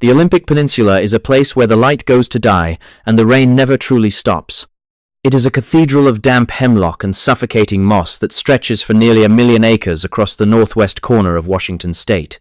The Olympic Peninsula is a place where the light goes to die and the rain never truly stops. It is a cathedral of damp hemlock and suffocating moss that stretches for nearly 1,000,000 acres across the northwest corner of Washington state.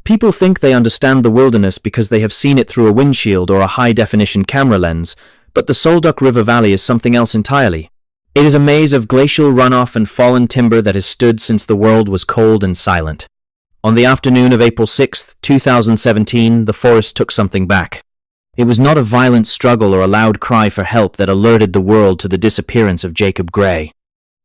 People think they understand the wilderness because they have seen it through a windshield or a high-definition camera lens, but the Sol Duc River Valley is something else entirely. It is a maze of glacial runoff and fallen timber that has stood since the world was cold and silent. On the afternoon of April 6, 2017, the forest took something back. It was not a violent struggle or a loud cry for help that alerted the world to the disappearance of Jacob Gray.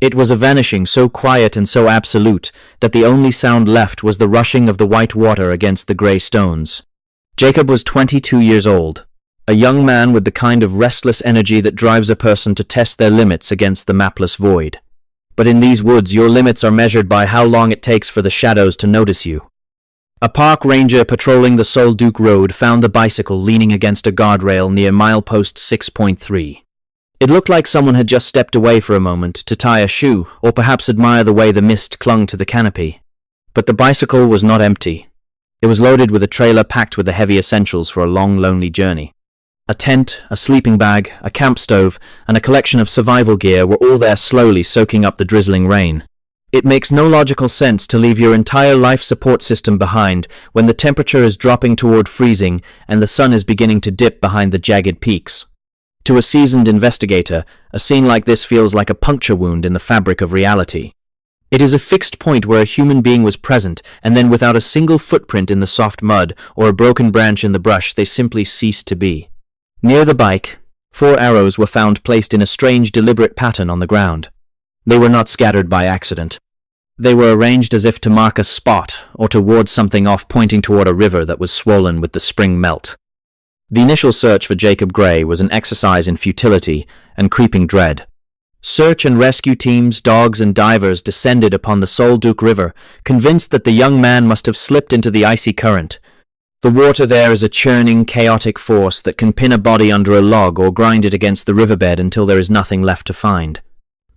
It was a vanishing so quiet and so absolute that the only sound left was the rushing of the white water against the gray stones. Jacob was 22 years old, a young man with the kind of restless energy that drives a person to test their limits against the mapless void. But in these woods, your limits are measured by how long it takes for the shadows to notice you. A park ranger patrolling the Sol Duc Road found the bicycle leaning against a guardrail near milepost 6.3. It looked like someone had just stepped away for a moment to tie a shoe or perhaps admire the way the mist clung to the canopy. But the bicycle was not empty. It was loaded with a trailer packed with the heavy essentials for a long, lonely journey. A tent, a sleeping bag, a camp stove, and a collection of survival gear were all there slowly soaking up the drizzling rain. It makes no logical sense to leave your entire life support system behind when the temperature is dropping toward freezing and the sun is beginning to dip behind the jagged peaks. To a seasoned investigator, a scene like this feels like a puncture wound in the fabric of reality. It is a fixed point where a human being was present, and then without a single footprint in the soft mud or a broken branch in the brush, they simply ceased to be. Near the bike, 4 arrows were found placed in a strange, deliberate pattern on the ground. They were not scattered by accident. They were arranged as if to mark a spot or to ward something off, pointing toward a river that was swollen with the spring melt. The initial search for Jacob Gray was an exercise in futility and creeping dread. Search and rescue teams, dogs and divers descended upon the Sol Duc River, convinced that the young man must have slipped into the icy current. The water there is a churning, chaotic force that can pin a body under a log or grind it against the riverbed until there is nothing left to find.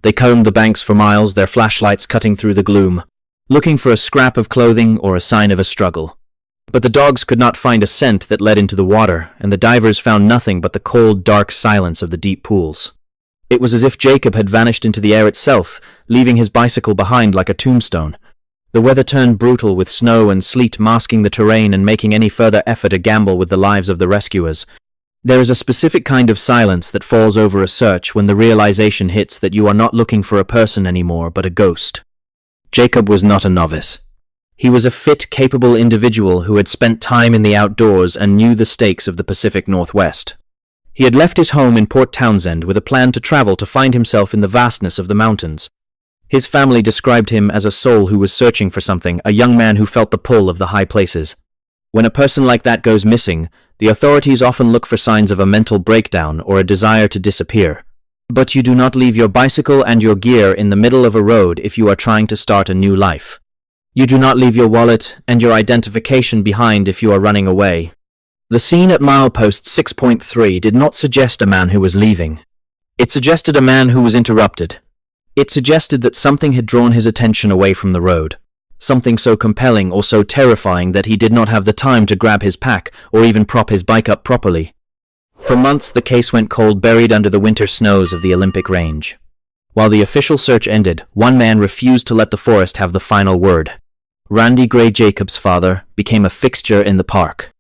They combed the banks for miles, their flashlights cutting through the gloom, looking for a scrap of clothing or a sign of a struggle. But the dogs could not find a scent that led into the water, and the divers found nothing but the cold, dark silence of the deep pools. It was as if Jacob had vanished into the air itself, leaving his bicycle behind like a tombstone. The weather turned brutal, with snow and sleet masking the terrain and making any further effort a gamble with the lives of the rescuers. There is a specific kind of silence that falls over a search when the realization hits that you are not looking for a person anymore, but a ghost. Jacob was not a novice. He was a fit, capable individual who had spent time in the outdoors and knew the stakes of the Pacific Northwest. He had left his home in Port Townsend with a plan to travel to find himself in the vastness of the mountains. His family described him as a soul who was searching for something, a young man who felt the pull of the high places. When a person like that goes missing, the authorities often look for signs of a mental breakdown or a desire to disappear. But you do not leave your bicycle and your gear in the middle of a road if you are trying to start a new life. You do not leave your wallet and your identification behind if you are running away. The scene at milepost 6.3 did not suggest a man who was leaving. It suggested a man who was interrupted. It suggested that something had drawn his attention away from the road. Something so compelling or so terrifying that he did not have the time to grab his pack or even prop his bike up properly. For months, the case went cold, buried under the winter snows of the Olympic Range. While the official search ended, one man refused to let the forest have the final word. Randy Gray, Jacob's father, became a fixture in the park.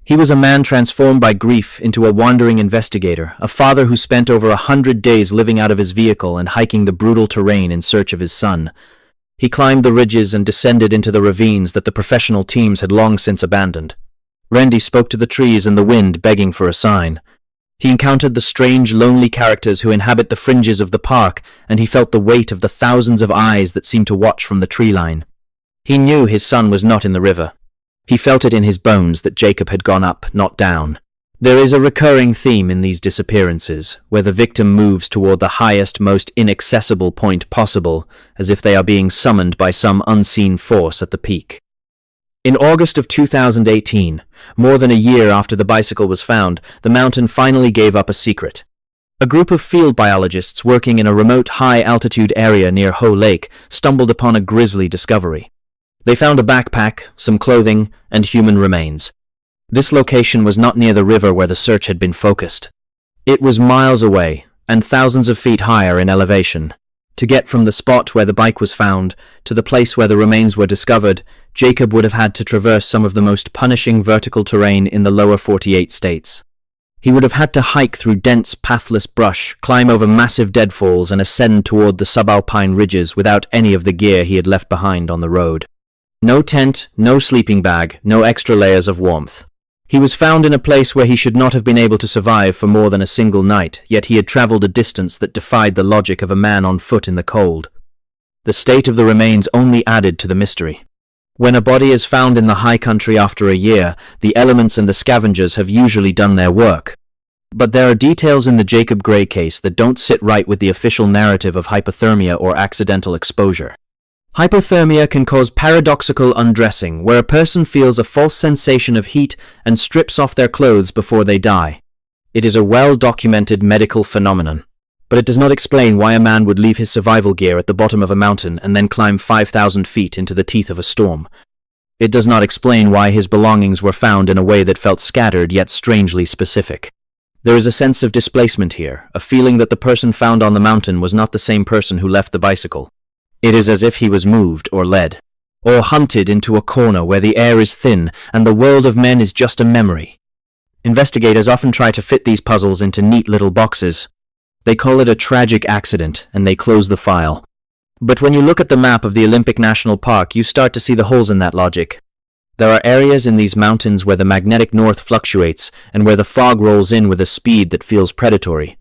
He was a man transformed by grief into a wandering investigator, a father who spent over 100 days living out of his vehicle and hiking the brutal terrain in search of his son. He climbed the ridges and descended into the ravines that the professional teams had long since abandoned. Randy spoke to the trees and the wind, begging for a sign. He encountered the strange, lonely characters who inhabit the fringes of the park, and he felt the weight of the thousands of eyes that seemed to watch from the tree line. He knew his son was not in the river. He felt it in his bones that Jacob had gone up, not down. There is a recurring theme in these disappearances, where the victim moves toward the highest, most inaccessible point possible, as if they are being summoned by some unseen force at the peak. In August of 2018, more than a year after the bicycle was found, the mountain finally gave up a secret. A group of field biologists working in a remote high-altitude area near Ho Lake stumbled upon a grisly discovery. They found a backpack, some clothing, and human remains. This location was not near the river where the search had been focused. It was miles away, and thousands of feet higher in elevation. To get from the spot where the bike was found to the place where the remains were discovered, Jacob would have had to traverse some of the most punishing vertical terrain in the lower 48 states. He would have had to hike through dense, pathless brush, climb over massive deadfalls, and ascend toward the subalpine ridges without any of the gear he had left behind on the road. No tent, no sleeping bag, no extra layers of warmth. He was found in a place where he should not have been able to survive for more than a single night, yet he had traveled a distance that defied the logic of a man on foot in the cold. The state of the remains only added to the mystery. When a body is found in the high country after a year, the elements and the scavengers have usually done their work. But there are details in the Jacob Gray case that don't sit right with the official narrative of hypothermia or accidental exposure. Hypothermia can cause paradoxical undressing, where a person feels a false sensation of heat and strips off their clothes before they die. It is a well-documented medical phenomenon, but it does not explain why a man would leave his survival gear at the bottom of a mountain and then climb 5,000 feet into the teeth of a storm. It does not explain why his belongings were found in a way that felt scattered yet strangely specific. There is a sense of displacement here, a feeling that the person found on the mountain was not the same person who left the bicycle. It is as if he was moved or led, or hunted into a corner where the air is thin and the world of men is just a memory. Investigators often try to fit these puzzles into neat little boxes. They call it a tragic accident, and they close the file. But when you look at the map of the Olympic National Park, you start to see the holes in that logic. There are areas in these mountains where the magnetic north fluctuates and where the fog rolls in with a speed that feels predatory.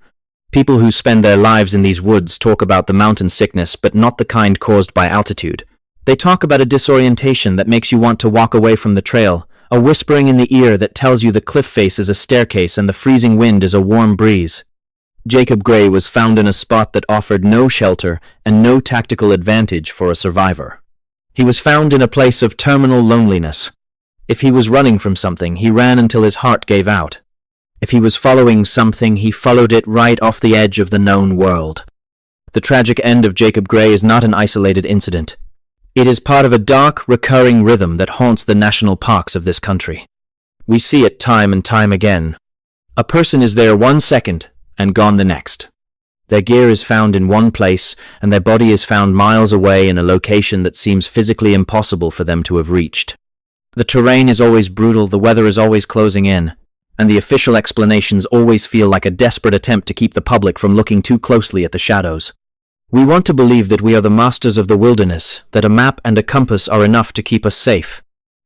People who spend their lives in these woods talk about the mountain sickness, but not the kind caused by altitude. They talk about a disorientation that makes you want to walk away from the trail, a whispering in the ear that tells you the cliff face is a staircase and the freezing wind is a warm breeze. Jacob Gray was found in a spot that offered no shelter and no tactical advantage for a survivor. He was found in a place of terminal loneliness. If he was running from something, he ran until his heart gave out. If he was following something, he followed it right off the edge of the known world. The tragic end of Jacob Gray is not an isolated incident. It is part of a dark, recurring rhythm that haunts the national parks of this country. We see it time and time again. A person is there 1 second and gone the next. Their gear is found in one place, and their body is found miles away in a location that seems physically impossible for them to have reached. The terrain is always brutal, the weather is always closing in, and the official explanations always feel like a desperate attempt to keep the public from looking too closely at the shadows. We want to believe that we are the masters of the wilderness, that a map and a compass are enough to keep us safe.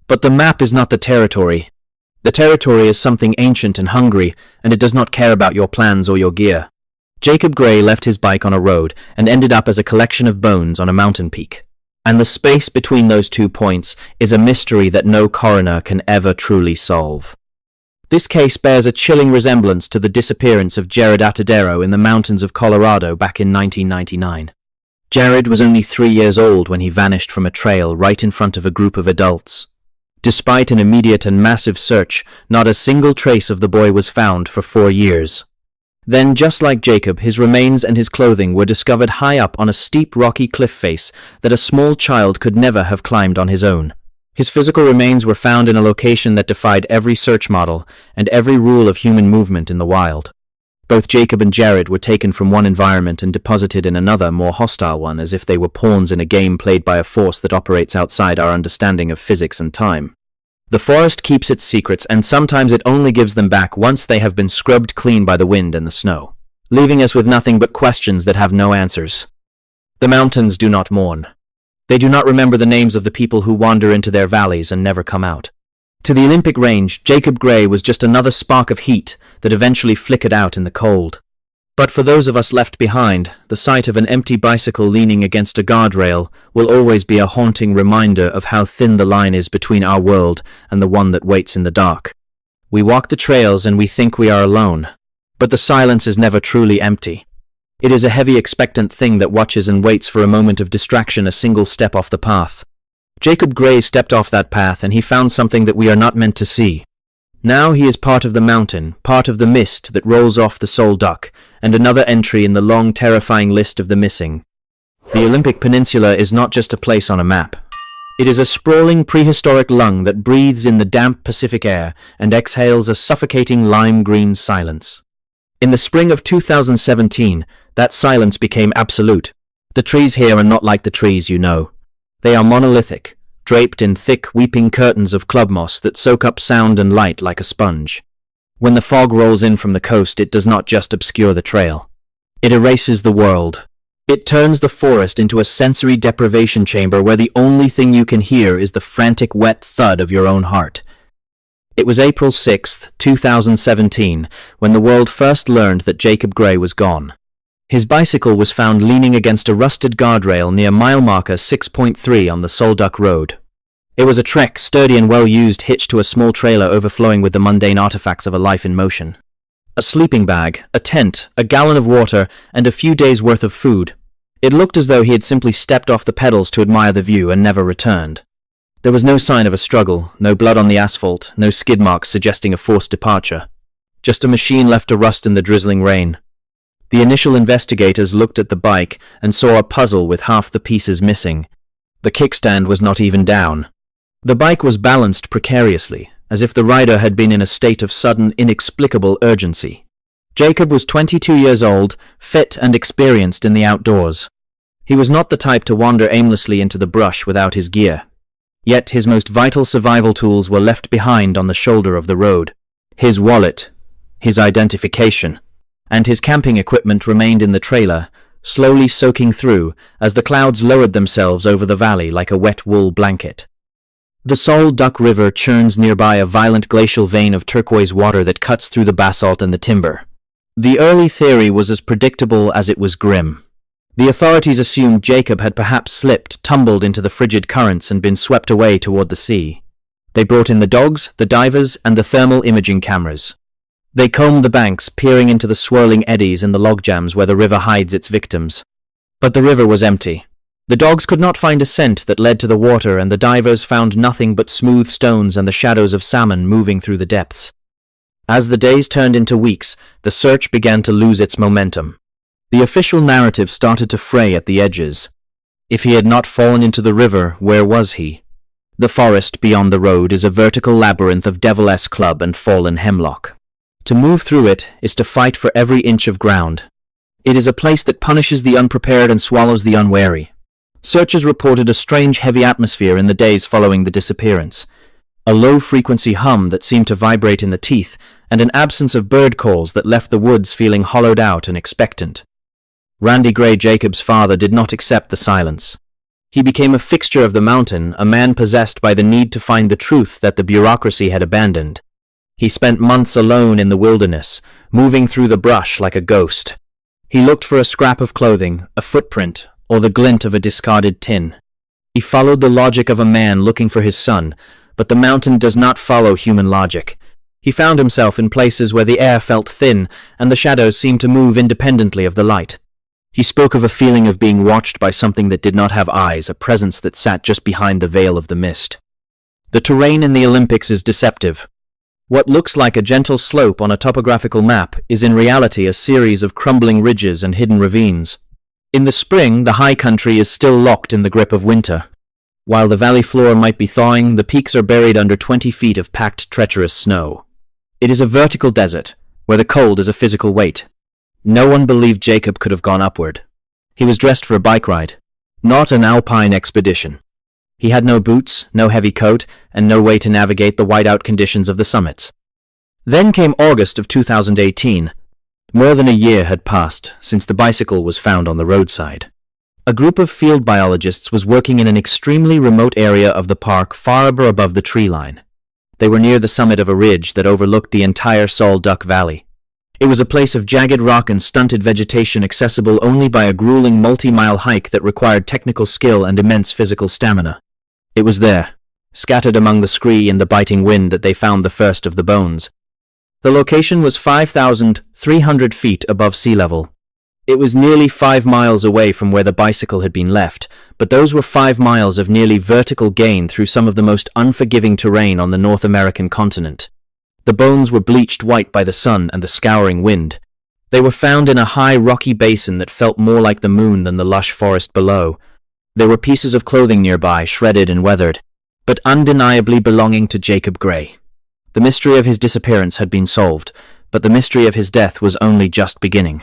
But the map is not the territory. The territory is something ancient and hungry, and it does not care about your plans or your gear. Jacob Gray left his bike on a road and ended up as a collection of bones on a mountain peak. And the space between those 2 points is a mystery that no coroner can ever truly solve. This case bears a chilling resemblance to the disappearance of Jared Atadero in the mountains of Colorado back in 1999. Jared was only 3 years old when he vanished from a trail right in front of a group of adults. Despite an immediate and massive search, not a single trace of the boy was found for 4 years. Then, just like Jacob, his remains and his clothing were discovered high up on a steep rocky cliff face that a small child could never have climbed on his own. His physical remains were found in a location that defied every search model and every rule of human movement in the wild. Both Jacob and Jared were taken from one environment and deposited in another, more hostile one, as if they were pawns in a game played by a force that operates outside our understanding of physics and time. The forest keeps its secrets, and sometimes it only gives them back once they have been scrubbed clean by the wind and the snow, leaving us with nothing but questions that have no answers. The mountains do not mourn. They do not remember the names of the people who wander into their valleys and never come out. To the Olympic range, Jacob Gray was just another spark of heat that eventually flickered out in the cold. But for those of us left behind, the sight of an empty bicycle leaning against a guardrail will always be a haunting reminder of how thin the line is between our world and the one that waits in the dark. We walk the trails and we think we are alone, but the silence is never truly empty. It is a heavy, expectant thing that watches and waits for a moment of distraction, a single step off the path. Jacob Gray stepped off that path and he found something that we are not meant to see. Now he is part of the mountain, part of the mist that rolls off the Sol Duc, and another entry in the long, terrifying list of the missing. The Olympic Peninsula is not just a place on a map. It is a sprawling prehistoric lung that breathes in the damp Pacific air and exhales a suffocating lime-green silence. In the spring of 2017, that silence became absolute. The trees here are not like the trees you know. They are monolithic, draped in thick, weeping curtains of club moss that soak up sound and light like a sponge. When the fog rolls in from the coast, it does not just obscure the trail. It erases the world. It turns the forest into a sensory deprivation chamber where the only thing you can hear is the frantic, wet thud of your own heart. It was April 6, 2017, when the world first learned that Jacob Gray was gone. His bicycle was found leaning against a rusted guardrail near mile marker 6.3 on the Sol Duc Road. It was a trek, sturdy and well-used, hitched to a small trailer overflowing with the mundane artifacts of a life in motion. A sleeping bag, a tent, a gallon of water, and a few days' worth of food. It looked as though he had simply stepped off the pedals to admire the view and never returned. There was no sign of a struggle, no blood on the asphalt, no skid marks suggesting a forced departure. Just a machine left to rust in the drizzling rain. The initial investigators looked at the bike and saw a puzzle with half the pieces missing. The kickstand was not even down. The bike was balanced precariously, as if the rider had been in a state of sudden, inexplicable urgency. Jacob was 22 years old, fit and experienced in the outdoors. He was not the type to wander aimlessly into the brush without his gear. Yet his most vital survival tools were left behind on the shoulder of the road. His wallet, his identification, and his camping equipment remained in the trailer, slowly soaking through as the clouds lowered themselves over the valley like a wet wool blanket. The Sol Duc River churns nearby, a violent glacial vein of turquoise water that cuts through the basalt and the timber. The early theory was as predictable as it was grim. The authorities assumed Jacob had perhaps slipped, tumbled into the frigid currents and been swept away toward the sea. They brought in the dogs, the divers, and the thermal imaging cameras. They combed the banks, peering into the swirling eddies and the logjams where the river hides its victims. But the river was empty. The dogs could not find a scent that led to the water, and the divers found nothing but smooth stones and the shadows of salmon moving through the depths. As the days turned into weeks, the search began to lose its momentum. The official narrative started to fray at the edges. If he had not fallen into the river, where was he? The forest beyond the road is a vertical labyrinth of devil-esque club and fallen hemlock. To move through it is to fight for every inch of ground. It is a place that punishes the unprepared and swallows the unwary. Searchers reported a strange, heavy atmosphere in the days following the disappearance. A low-frequency hum that seemed to vibrate in the teeth, and an absence of bird calls that left the woods feeling hollowed out and expectant. Randy Gray, Jacob's father, did not accept the silence. He became a fixture of the mountain, a man possessed by the need to find the truth that the bureaucracy had abandoned. He spent months alone in the wilderness, moving through the brush like a ghost. He looked for a scrap of clothing, a footprint, or the glint of a discarded tin. He followed the logic of a man looking for his son, but the mountain does not follow human logic. He found himself in places where the air felt thin and the shadows seemed to move independently of the light. He spoke of a feeling of being watched by something that did not have eyes, a presence that sat just behind the veil of the mist. The terrain in the Olympics is deceptive. What looks like a gentle slope on a topographical map is in reality a series of crumbling ridges and hidden ravines. In the spring, the high country is still locked in the grip of winter. While the valley floor might be thawing, the peaks are buried under 20 feet of packed, treacherous snow. It is a vertical desert, where the cold is a physical weight. No one believed Jacob could have gone upward. He was dressed for a bike ride, not an alpine expedition. He had no boots, no heavy coat, and no way to navigate the whiteout conditions of the summits. Then came August of 2018. More than a year had passed since the bicycle was found on the roadside. A group of field biologists was working in an extremely remote area of the park far above the tree line. They were near the summit of a ridge that overlooked the entire Sol Duc Valley. It was a place of jagged rock and stunted vegetation accessible only by a grueling multi-mile hike that required technical skill and immense physical stamina. It was there, scattered among the scree and the biting wind, that they found the first of the bones. The location was 5,300 feet above sea level. It was nearly 5 miles away from where the bicycle had been left, but those were 5 miles of nearly vertical gain through some of the most unforgiving terrain on the North American continent. The bones were bleached white by the sun and the scouring wind. They were found in a high rocky basin that felt more like the moon than the lush forest below. There were pieces of clothing nearby, shredded and weathered, but undeniably belonging to Jacob Gray. The mystery of his disappearance had been solved, but the mystery of his death was only just beginning.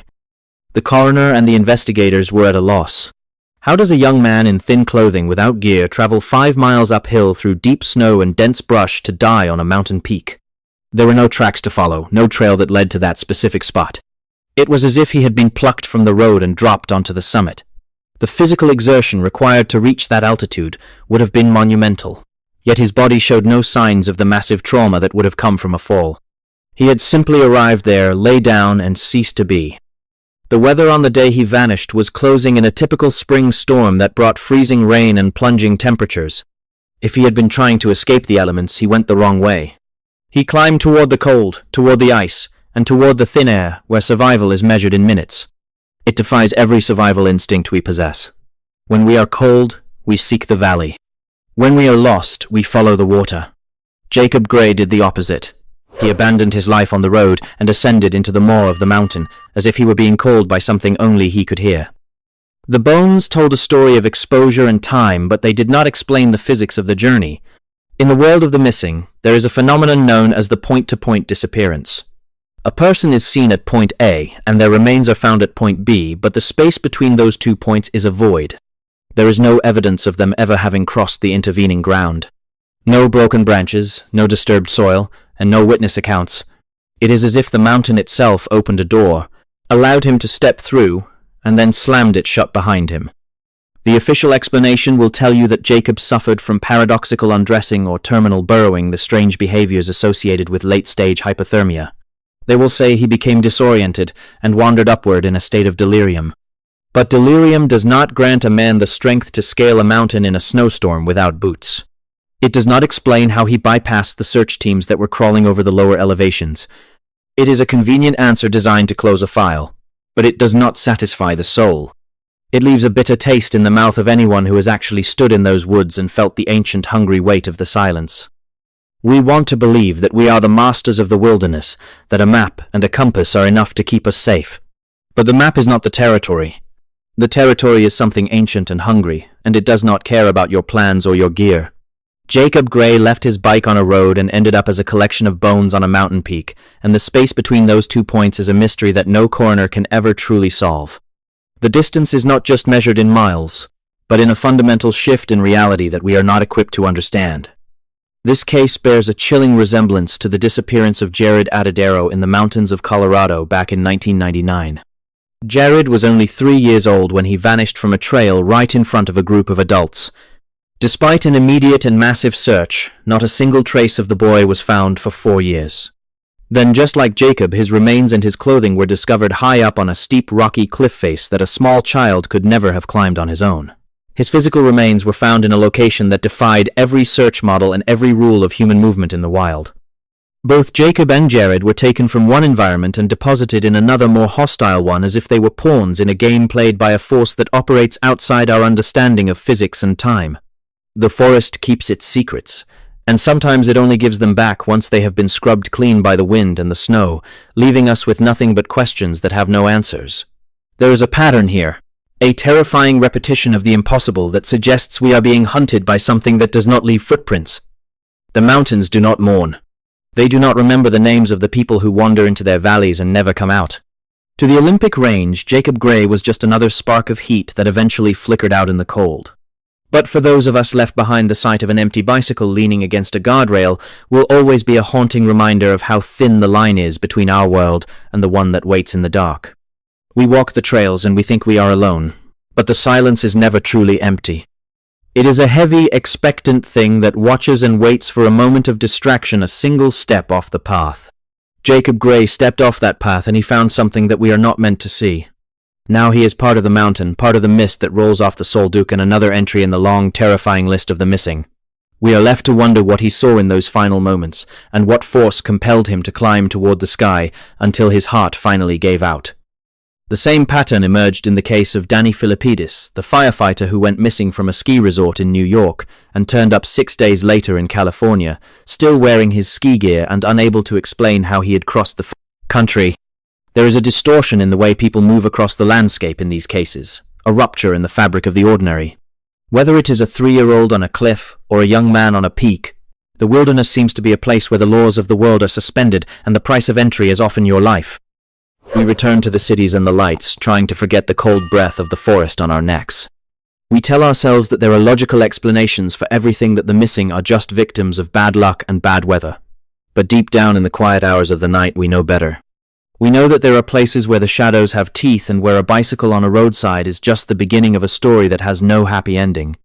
The coroner and the investigators were at a loss. How does a young man in thin clothing without gear travel 5 miles uphill through deep snow and dense brush to die on a mountain peak? There were no tracks to follow, no trail that led to that specific spot. It was as if he had been plucked from the road and dropped onto the summit. The physical exertion required to reach that altitude would have been monumental, yet his body showed no signs of the massive trauma that would have come from a fall. He had simply arrived there, lay down, and ceased to be. The weather on the day he vanished was closing in a typical spring storm that brought freezing rain and plunging temperatures. If he had been trying to escape the elements, he went the wrong way. He climbed toward the cold, toward the ice, and toward the thin air, where survival is measured in minutes. It defies every survival instinct we possess. When we are cold, we seek the valley. When we are lost, we follow the water. Jacob Gray did the opposite. He abandoned his life on the road and ascended into the maw of the mountain, as if he were being called by something only he could hear. The bones told a story of exposure and time, but they did not explain the physics of the journey. In the world of the missing, there is a phenomenon known as the point-to-point disappearance. A person is seen at point A, and their remains are found at point B, but the space between those 2 points is a void. There is no evidence of them ever having crossed the intervening ground. No broken branches, no disturbed soil, and no witness accounts. It is as if the mountain itself opened a door, allowed him to step through, and then slammed it shut behind him. The official explanation will tell you that Jacob suffered from paradoxical undressing or terminal burrowing, the strange behaviors associated with late-stage hypothermia. They will say he became disoriented and wandered upward in a state of delirium. But delirium does not grant a man the strength to scale a mountain in a snowstorm without boots. It does not explain how he bypassed the search teams that were crawling over the lower elevations. It is a convenient answer designed to close a file, but it does not satisfy the soul. It leaves a bitter taste in the mouth of anyone who has actually stood in those woods and felt the ancient hungry weight of the silence. We want to believe that we are the masters of the wilderness, that a map and a compass are enough to keep us safe. But the map is not the territory. The territory is something ancient and hungry, and it does not care about your plans or your gear. Jacob Gray left his bike on a road and ended up as a collection of bones on a mountain peak, and the space between those 2 points is a mystery that no coroner can ever truly solve. The distance is not just measured in miles, but in a fundamental shift in reality that we are not equipped to understand. This case bears a chilling resemblance to the disappearance of Jared Atadero in the mountains of Colorado back in 1999. Jared was only 3 years old when he vanished from a trail right in front of a group of adults. Despite an immediate and massive search, not a single trace of the boy was found for 4 years. Then, just like Jacob, his remains and his clothing were discovered high up on a steep rocky cliff face that a small child could never have climbed on his own. His physical remains were found in a location that defied every search model and every rule of human movement in the wild. Both Jacob and Jared were taken from one environment and deposited in another more hostile one, as if they were pawns in a game played by a force that operates outside our understanding of physics and time. The forest keeps its secrets, and sometimes it only gives them back once they have been scrubbed clean by the wind and the snow, leaving us with nothing but questions that have no answers. There is a pattern here, a terrifying repetition of the impossible that suggests we are being hunted by something that does not leave footprints. The mountains do not mourn. They do not remember the names of the people who wander into their valleys and never come out. To the Olympic range, Jacob Gray was just another spark of heat that eventually flickered out in the cold. But for those of us left behind, the sight of an empty bicycle leaning against a guardrail will always be a haunting reminder of how thin the line is between our world and the one that waits in the dark. We walk the trails and we think we are alone, but the silence is never truly empty. It is a heavy, expectant thing that watches and waits for a moment of distraction, a single step off the path. Jacob Gray stepped off that path and he found something that we are not meant to see. Now he is part of the mountain, part of the mist that rolls off the Sol Duc, and another entry in the long, terrifying list of the missing. We are left to wonder what he saw in those final moments, and what force compelled him to climb toward the sky until his heart finally gave out. The same pattern emerged in the case of Danny Philippidis, the firefighter who went missing from a ski resort in New York and turned up 6 days later in California, still wearing his ski gear and unable to explain how he had crossed the country. There is a distortion in the way people move across the landscape in these cases, a rupture in the fabric of the ordinary. Whether it is a 3-year-old on a cliff or a young man on a peak, the wilderness seems to be a place where the laws of the world are suspended and the price of entry is often your life. We return to the cities and the lights, trying to forget the cold breath of the forest on our necks. We tell ourselves that there are logical explanations for everything, that the missing are just victims of bad luck and bad weather. But deep down in the quiet hours of the night, we know better. We know that there are places where the shadows have teeth and where a bicycle on a roadside is just the beginning of a story that has no happy ending.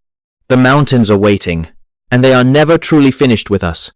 The mountains are waiting, and they are never truly finished with us.